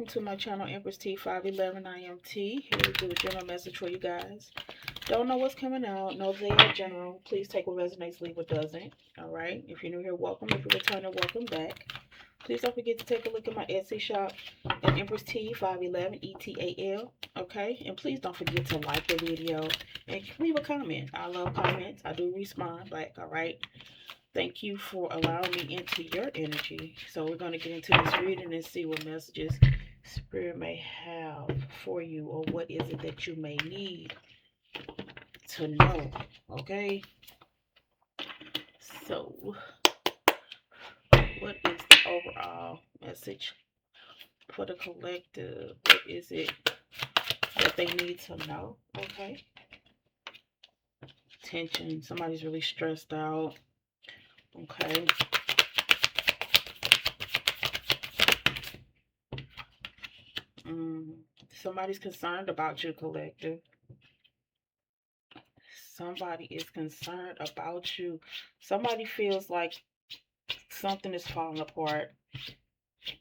to my channel, Empress T511. I am T, here to do a general message for you guys. Don't know what's coming out, know they are general. Please take what resonates, leave what doesn't. Alright, if you're new here, welcome. If you're returning, welcome back. Please don't forget to take a look at my Etsy shop at Empress T511 ETAL. Okay, and please don't forget to like the video and leave a comment. I love comments. I do respond back. Alright. Thank you for allowing me into your energy. So we're going to get into this reading and see what messages Spirit may have for you, or what is it that you may need to know. Okay? So, what is the overall message for the collective? What is it that they need to know? Okay? Tension. Somebody's really stressed out. Okay. Somebody's concerned about you, collective. Somebody is concerned about you. Somebody feels like something is falling apart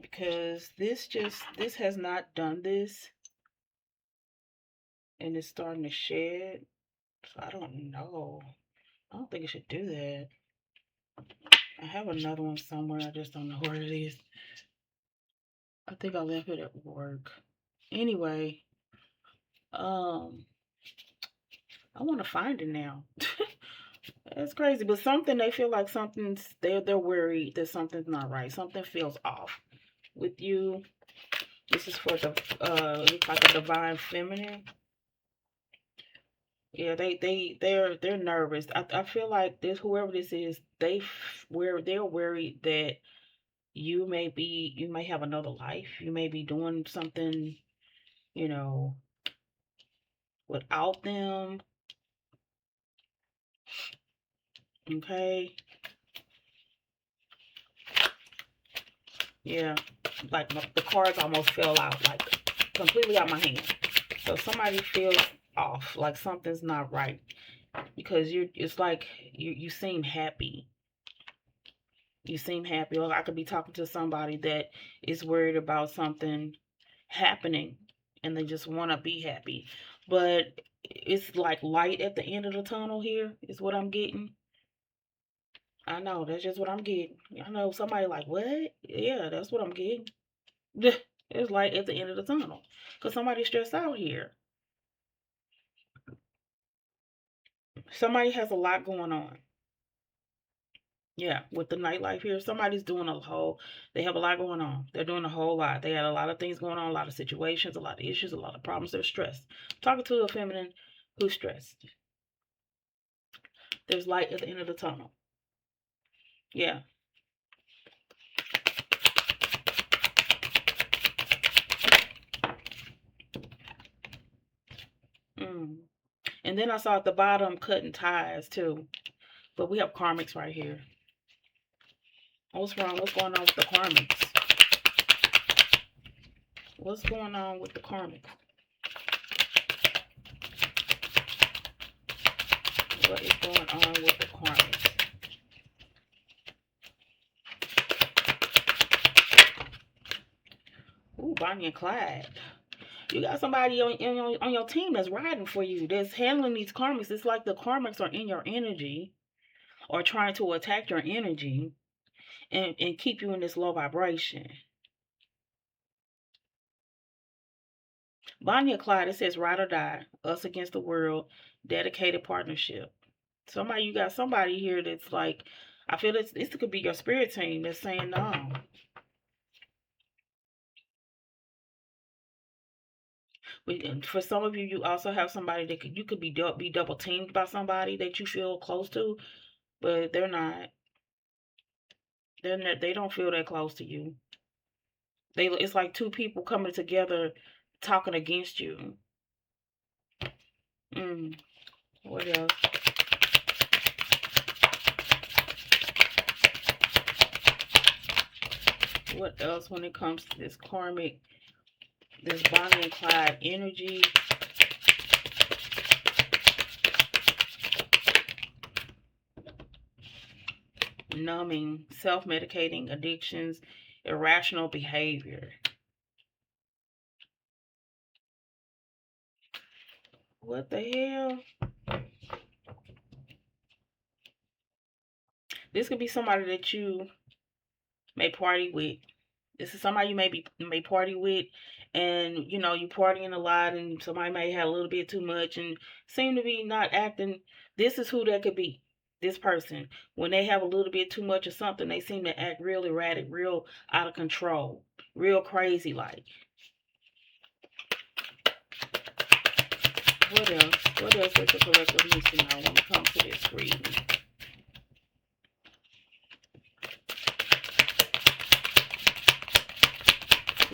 because this has not done this, and it's starting to shed. So I don't know. I don't think it should do that. I have another one somewhere. I just don't know where it is. I think I left it at work. Anyway, I want to find it now. That's crazy, but something, they feel like something's, they're worried that something's not right. Something feels off with you. This is for the looks like a divine feminine. Yeah, they're nervous. I feel like this, whoever this is, they're worried that you may have another life. You may be doing something, you know, without them. Okay. Yeah, like the cards almost fell out, like completely out my hand. So somebody feels off, like something's not right, because it's like you seem happy. You seem happy. Or I could be talking to somebody that is worried about something happening and they just want to be happy. But it's like light at the end of the tunnel here is what I'm getting. I know, that's just what I'm getting. I know somebody like, what? Yeah, that's what I'm getting. It's light at the end of the tunnel. Because somebody's stressed out here. Somebody has a lot going on. Yeah, with the nightlife here, somebody's doing they have a lot going on. They're doing a whole lot. They had a lot of things going on, a lot of situations, a lot of issues, a lot of problems. They're stressed. I'm talking to a feminine who's stressed. There's light at the end of the tunnel. Yeah. And then I saw at the bottom cutting ties too. But we have karmics right here. What's wrong? What's going on with the karmics? What's going on with the karmics? What is going on with the karmics? Ooh, Bonnie and Clyde. You got somebody on your team that's riding for you, that's handling these karmics. It's like the karmics are in your energy or trying to attack your energy and keep you in this low vibration. Bonnie and Clyde, it says ride or die, us against the world, dedicated partnership. You got somebody here that's like, I feel this could be your spirit team that's saying no. For some of you, you also have somebody that you could be double teamed by somebody that you feel close to, but they're not. They don't feel that close to you. It's like two people coming together talking against you. What else? What else when it comes to this karmic, this Bonnie and Clyde energy? Numbing, self-medicating, addictions, irrational behavior. What the hell? This could be somebody that you may party with. This is somebody you may party with, and you partying a lot, and somebody may have a little bit too much and seem to be not acting. This is who that could be. This person, when they have a little bit too much of something, they seem to act real erratic, real out of control, real crazy like. What else? What else is the collective missing out when it comes to this reading?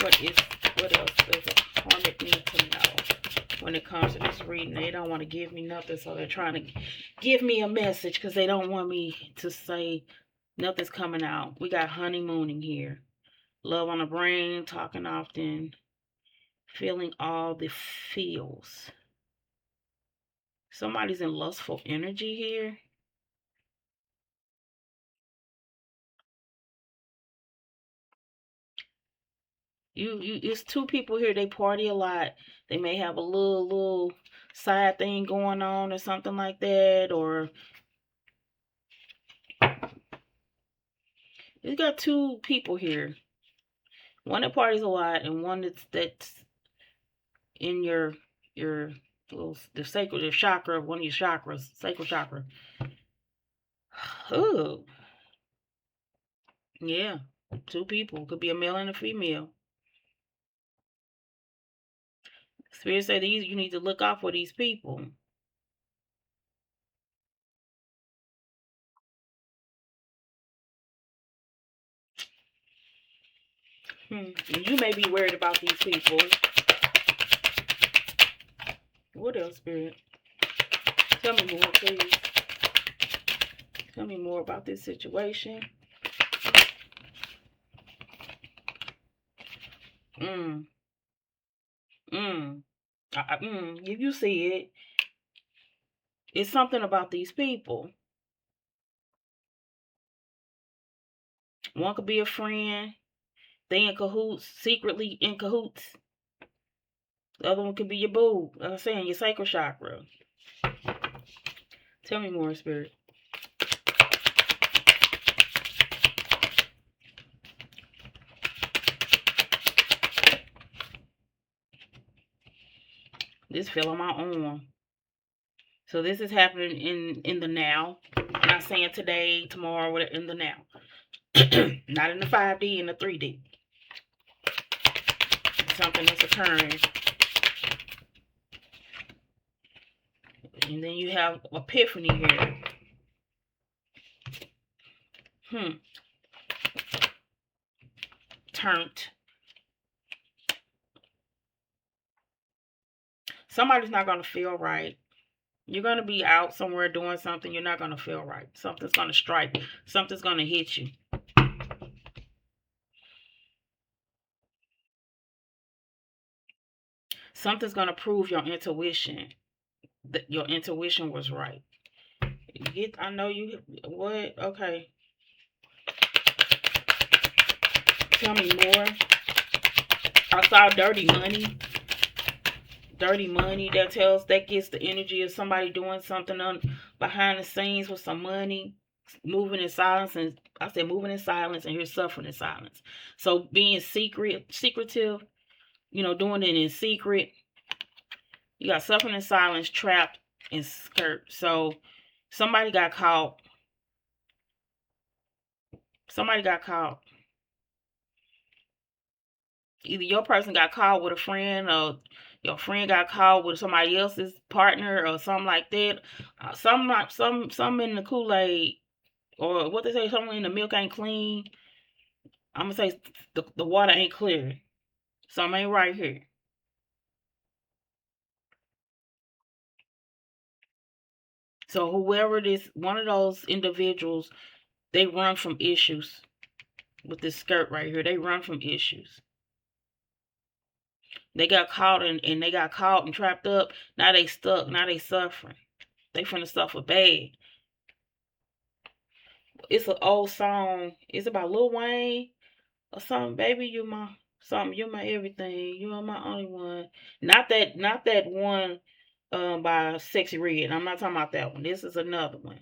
What is what else does a karmic need to know when it comes to this reading? They don't want to give me nothing, so they're trying to give me a message because they don't want me to say nothing's coming out. We got honeymooning here. Love on the brain, talking often, feeling all the feels. Somebody's in lustful energy here. It's two people here. They party a lot. They may have a little side thing going on or something like that, or you got two people here. One that parties a lot, and one that's in your little the sacred the chakra, one of your chakras, sacral chakra. Oh, yeah, two people could be a male and a female. Spirit say these you need to look out for these people. You may be worried about these people. What else, Spirit? Tell me more, please. Tell me more about this situation. Mm. Mm. You see it. It's something about these people. One could be a friend. They in cahoots, secretly in cahoots. The other one could be your boo. Like I'm saying, your sacral chakra. Tell me more, Spirit. This fell on my arm. So this is happening in the now. I'm not saying today, tomorrow, whatever. In the now. Not in the 5D, in the 3D. Something that's occurring. And then you have epiphany here. Turned. Somebody's not going to feel right. You're going to be out somewhere doing something. You're not going to feel right. Something's going to strike. Something's going to hit you. Something's going to prove your intuition. That your intuition was right. I know you. What? Okay. Tell me more. I saw dirty money. Dirty money that gets the energy of somebody doing something behind the scenes with some money, moving in silence, and I said moving in silence, and you're suffering in silence. So being secretive, doing it in secret. You got suffering in silence, trapped, and skirt. So somebody got caught. Somebody got caught. Either your person got caught with a friend, or your friend got caught with somebody else's partner, or something like that. Some in the Kool-Aid, or what they say, something in the milk ain't clean. I'm gonna say the water ain't clear. Something ain't right here. So whoever this one of those individuals, they run from issues with this skirt right here. They run from issues. They got caught and they got caught and trapped up. Now they stuck. Now they suffering. They finna suffer bad. It's an old song. It's about Lil Wayne or something. Baby, you my something. You my everything. You are my only one. Not that one. by Sexy Red. I'm not talking about that one. This is another one.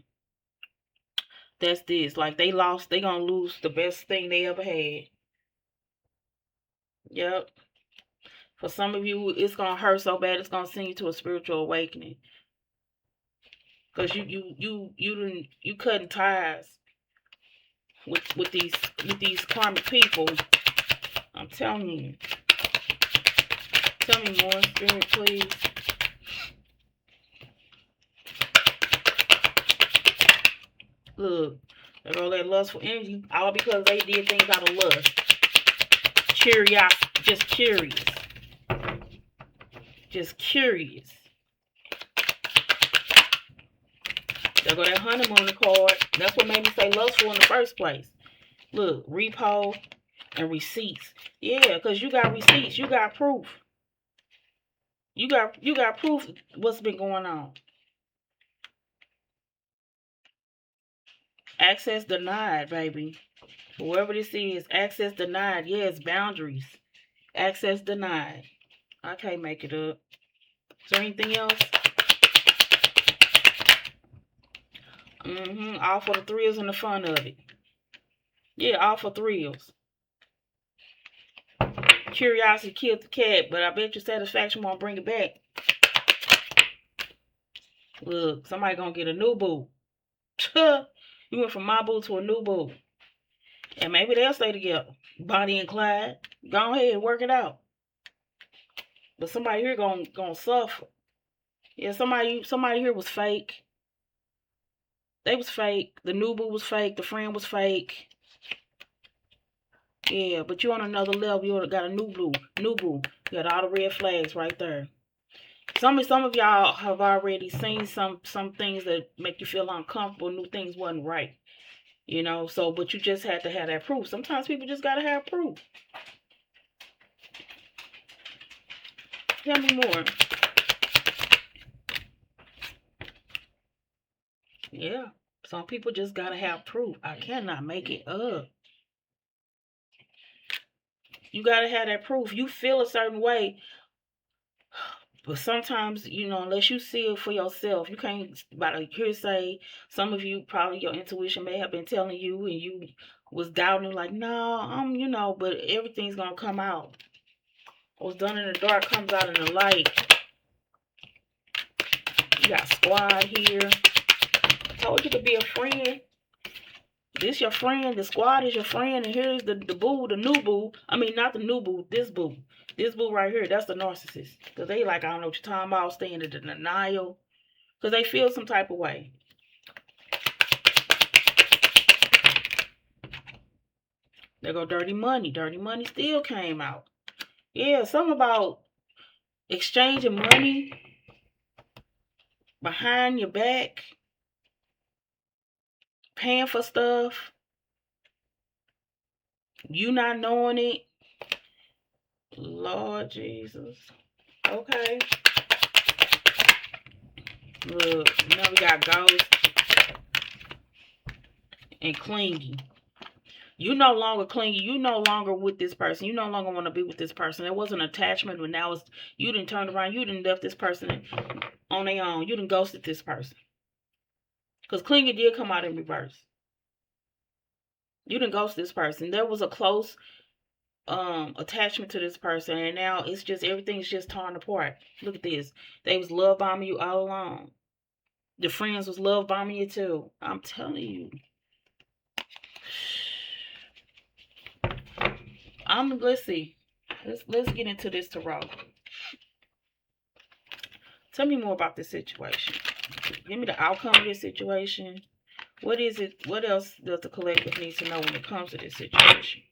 That's this. Like they lost, they gonna lose the best thing they ever had. Yep. For some of you, it's gonna hurt so bad it's gonna send you to a spiritual awakening. Cause you cutting ties with these karmic people. I'm telling you. Tell me more, Spirit, please. Look, they go that lustful energy, all because they did things out of lust. Curiosity, just curious. Just curious. There go that honeymoon card. That's what made me say lustful in the first place. Look, repo and receipts. Yeah, because you got receipts. You got proof. You got proof what's been going on. Access denied, baby. Whoever this is, access denied. Yes, boundaries. Access denied. I can't make it up. Is there anything else? All for the thrills and the fun of it. Yeah, all for thrills. Curiosity killed the cat, but I bet your satisfaction won't bring it back. Look, somebody gonna get a new boo. You went from my boo to a new boo. And maybe they'll stay together. Bonnie and Clyde. Go ahead and work it out. But somebody here gonna suffer. Yeah, somebody here was fake. They was fake. The new boo was fake. The friend was fake. Yeah, but you on another level. You got a new boo. You got all the red flags right there. Some of y'all have already seen some things that make you feel uncomfortable. New things wasn't right. You know, so but you just had to have that proof. Sometimes people just gotta have proof. Tell me more. Yeah. Some people just gotta have proof. I cannot make it up. You gotta have that proof. You feel a certain way. But sometimes, unless you see it for yourself, you can't, by the hearsay, some of you, probably your intuition may have been telling you and you was doubting, like, no, but everything's going to come out. What's done in the dark comes out in the light. You got squad here. I told you to be a friend. This your friend. The squad is your friend. And here's the boo, the new boo. I mean, not the new boo, this boo. This boo right here, that's the narcissist. Because they like, I don't know what you're talking about, staying in denial. Because they feel some type of way. There go dirty money. Dirty money still came out. Yeah, something about exchanging money behind your back. Paying for stuff. You not knowing it. Lord Jesus. Okay. Look, now we got ghost and clingy. You no longer clingy. You no longer with this person. You no longer want to be with this person. It was an attachment, but now it's you didn't turn around. You didn't left this person on their own. You didn't ghosted this person. Because clingy did come out in reverse. You didn't ghost this person. There was a close attachment to this person, and now it's just everything's just torn apart. Look at this. They was love bombing you all along. The friends was love bombing you too. I'm telling you. Let's see. Let's get into this tarot. Tell me more about this situation. Give me the outcome of this situation. What is it? What else does the collective need to know when it comes to this situation?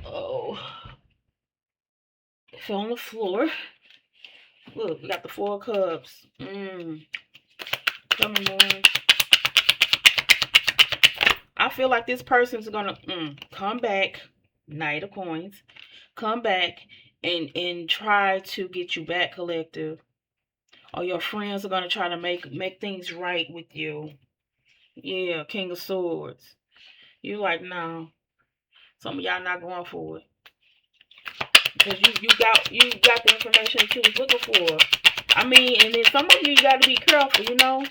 Oh. It fell on the floor. Look, we got the 4 of Cups. Tell me more. I feel like this person's gonna come back. Knight of Coins. come back and try to get you back, collective. Or your friends are gonna try to make things right with you. Yeah, King of Swords. You like, no. Some of y'all not going for it. Because you got the information that you was looking for. I mean, and then some of you got to be careful, you know.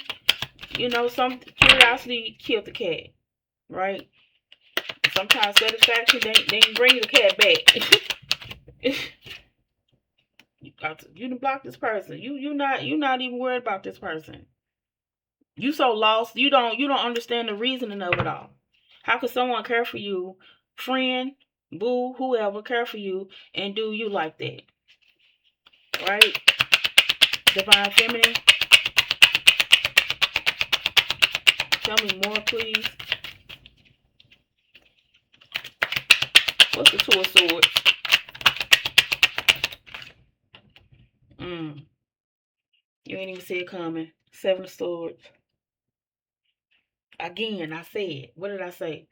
You know, some curiosity killed the cat, right? Sometimes satisfaction they ain't bring the cat back. You done block this person. You not even worried about this person. You so lost. You don't understand the reasoning of it all. How could someone care for you, friend, boo, whoever, care for you and do you like that, right? Divine Feminine, tell me more, please. What's the Two of Swords? Mm. You ain't even see it coming. Seven of Swords. Again, I said, what did I say?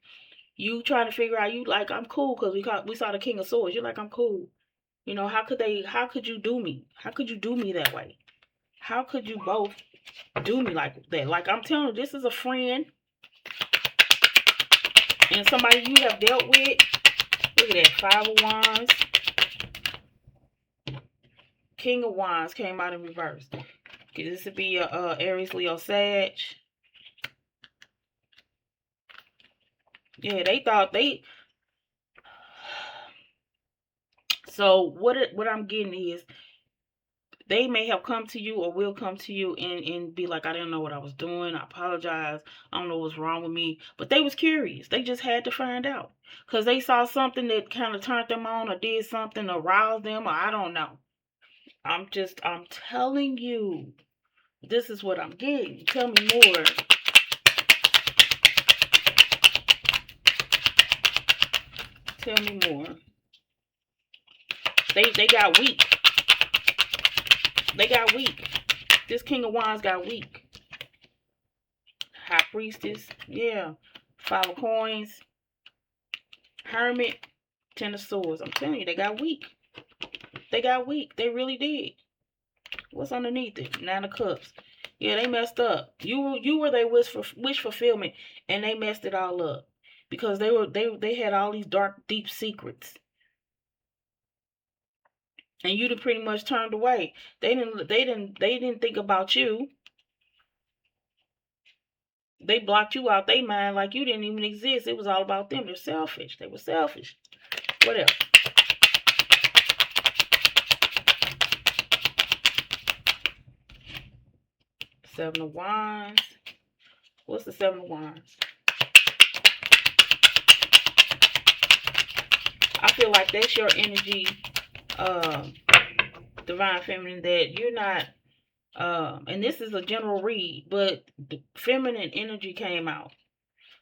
You trying to figure out, you like, I'm cool because we saw the King of Swords. You're like, I'm cool. You know, how could you do me? How could you do me that way? How could you both do me like that? Like, I'm telling you, this is a friend and somebody you have dealt with. Look at that, Five of Wands. King of Wands came out in reverse. This would be a Aries, Leo, Sag. Yeah, they thought they. So what I'm getting is they may have come to you or will come to you and be like, I didn't know what I was doing. I apologize. I don't know what's wrong with me. But they was curious. They just had to find out. Because they saw something that kind of turned them on or did something or roused them or I don't know. I'm telling you. This is what I'm getting. Tell me more. Tell me more. They got weak. They got weak. This King of Wands got weak. High Priestess. Yeah. Five of Coins. Hermit. Ten of Swords. I'm telling you, they got weak. They got weak. They really did. What's underneath it? Nine of Cups. Yeah, they messed up. You were their wish fulfillment, and they messed it all up because they had all these dark, deep secrets, and you pretty much turned away. They didn't think about you. They blocked you out their mind like you didn't even exist. It was all about them. They're selfish. They were selfish. What else? Seven of Wands. What's the Seven of Wands? I feel like that's your energy, Divine Feminine, that you're not, and this is a general read, but the feminine energy came out.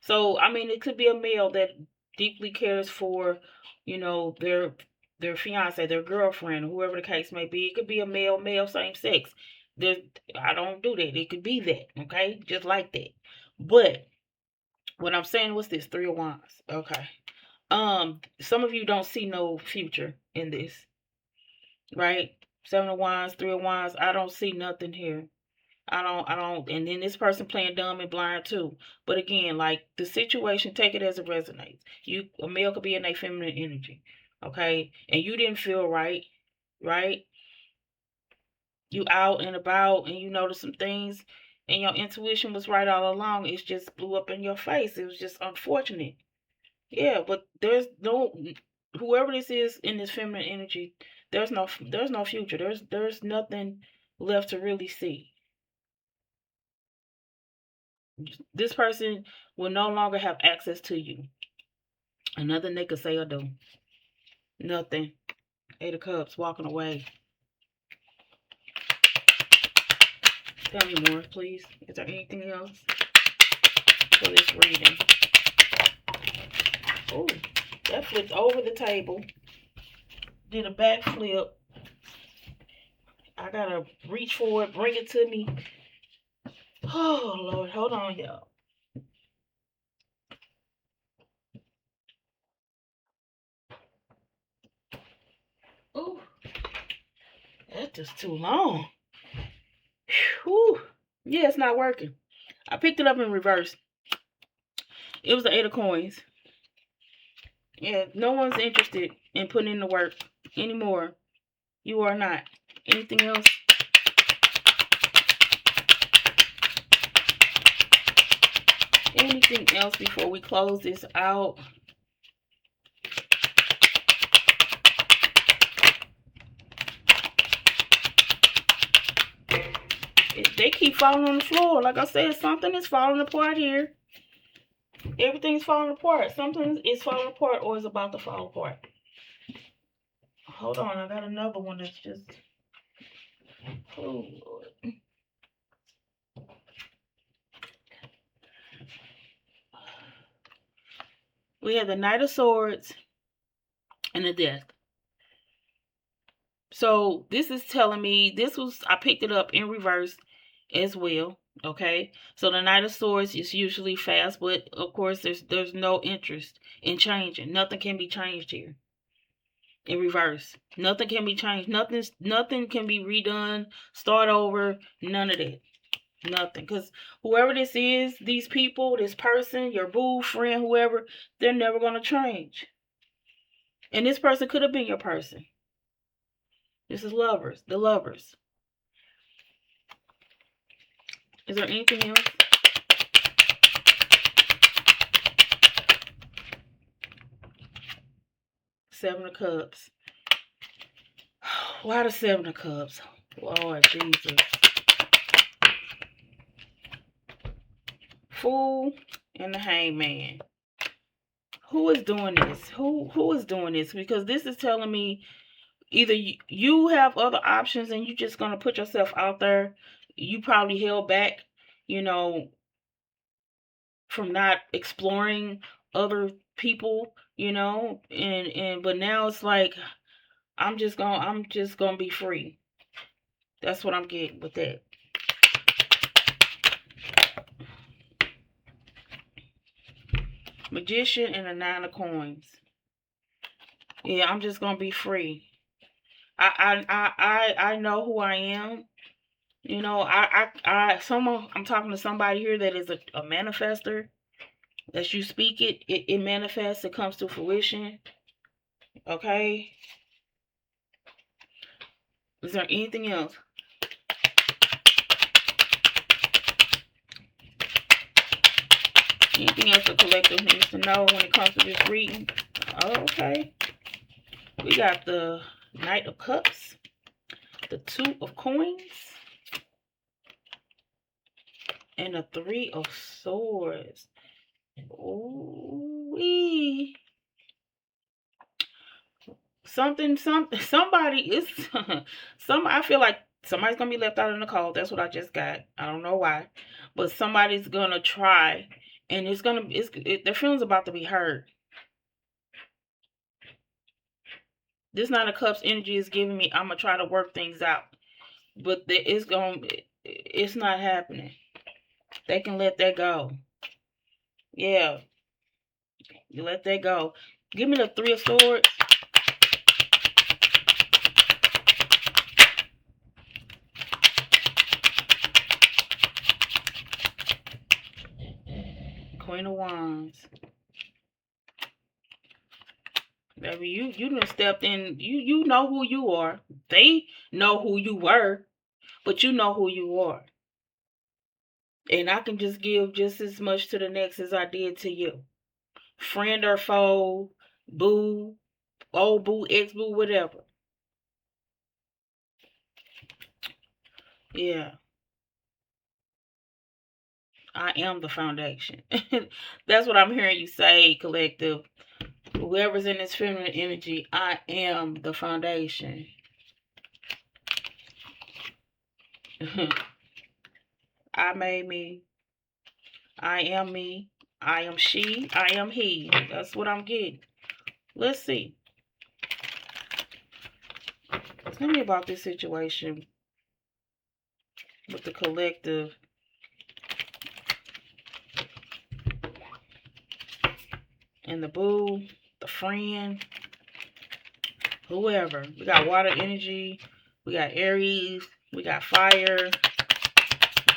So, I mean, it could be a male that deeply cares for, their fiance, their girlfriend, whoever the case may be. It could be a male, same sex. There's, I don't do that. It could be that, okay? Just like that. But what I'm saying was this, Three of Wands. Okay. Some of you don't see no future in this, right? Seven of Wands, Three of Wands. I don't see nothing here. I don't, and then this person playing dumb and blind too. But again, like the situation, take it as it resonates. A male could be in a feminine energy, okay? And you didn't feel right, right? You out and about and you notice some things and your intuition was right all along. It just blew up in your face. It was just unfortunate. Yeah, but there's no whoever this is in this feminine energy, there's no future. There's nothing left to really see. This person will no longer have access to you. And nothing they could say or do. Nothing. Eight of Cups, walking away. Tell me more, please. Is there anything else for this reading? Oh, that flipped over the table. Did a backflip. I gotta reach for it, bring it to me. Oh, Lord, hold on, y'all. just too long. Whew. Yeah, it's not working. I picked it up in reverse. It was the 8 of coins. Yeah, no one's interested in putting in the work anymore. You are not. Anything else? Anything else before we close this out? They keep falling on the floor. Like I said, something is falling apart here. Everything's falling apart. Something is falling apart or is about to fall apart. Hold on, I got another one that's just... Oh, Lord. We have the Knight of Swords and the Death. So this is telling me, I picked it up in reverse as well. Okay, so the Knight of Swords is usually fast, but of course there's no interest in changing. Nothing can be changed here. In reverse, nothing can be changed. Nothing can be redone. Start over. None of that. Nothing. Because whoever this is, these people, this person, your boo, friend, whoever, they're never gonna change. And this person could have been your person. This is lovers. The lovers. Is there anything else? Seven of Cups. Why the Seven of Cups? Lord Jesus. Fool and the Hangman. Who is doing this? Who is doing this? Because this is telling me either you have other options and you're just going to put yourself out there. You probably held back, from not exploring other people, but now it's like I'm just gonna be free. That's what I'm getting with that. Magician and the Nine of Coins. Yeah, I'm just gonna be free. I know who I am. I'm talking to somebody here that is a manifester. As you speak it manifests, it comes to fruition. Okay? Is there anything else? Anything else the collective needs to know when it comes to this reading? Oh, okay. We got the Knight of Cups, the Two of Coins, and the Three of Swords. Ooh-wee. Somebody is I feel like somebody's gonna be left out in the cold. That's what I just got. I don't know why, but somebody's gonna try, and their feelings about to be hurt. This Nine of Cups energy is giving me I'm gonna try to work things out, but it's not happening. They can let that go. Yeah, you let that go. Give me the Three of Swords. Queen of Wands. Baby, you done stepped in. You know who you are. They know who you were, but you know who you are. And I can just give just as much to the next as I did to you. Friend or foe, boo, old boo, ex-boo, whatever. Yeah. I am the foundation. That's what I'm hearing you say, collective. Whoever's in this feminine energy, I am the foundation. I made me. I am me. I am she. I am he. That's what I'm getting. Let's see. Tell me about this situation with the collective. And the boo, the friend, whoever. We got water energy, We got Aries. We got fire.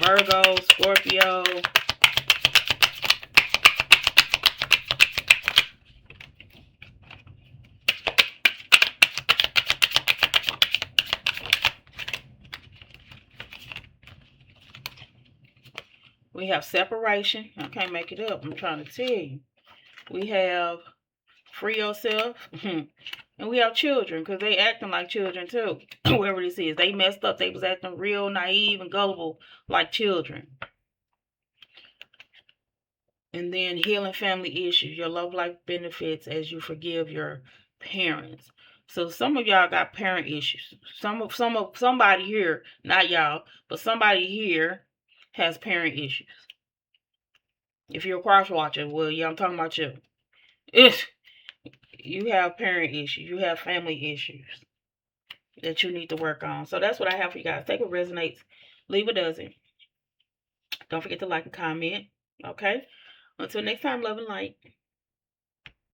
Virgo, Scorpio. We have separation. I can't make it up. I'm trying to tell you. We have free yourself. And we have children because they acting like children too. Whoever this is. They messed up. They was acting real naive and gullible like children. And then healing family issues. Your love life benefits as you forgive your parents. So some of y'all got parent issues. Somebody here, not y'all, but somebody here has parent issues. If you're a cross watcher, well, yeah, I'm talking about you. If you have parent issues, you have family issues that you need to work on. So that's what I have for you guys. Take what resonates, leave what doesn't. Don't forget to like and comment. Okay? Until next time, love and light.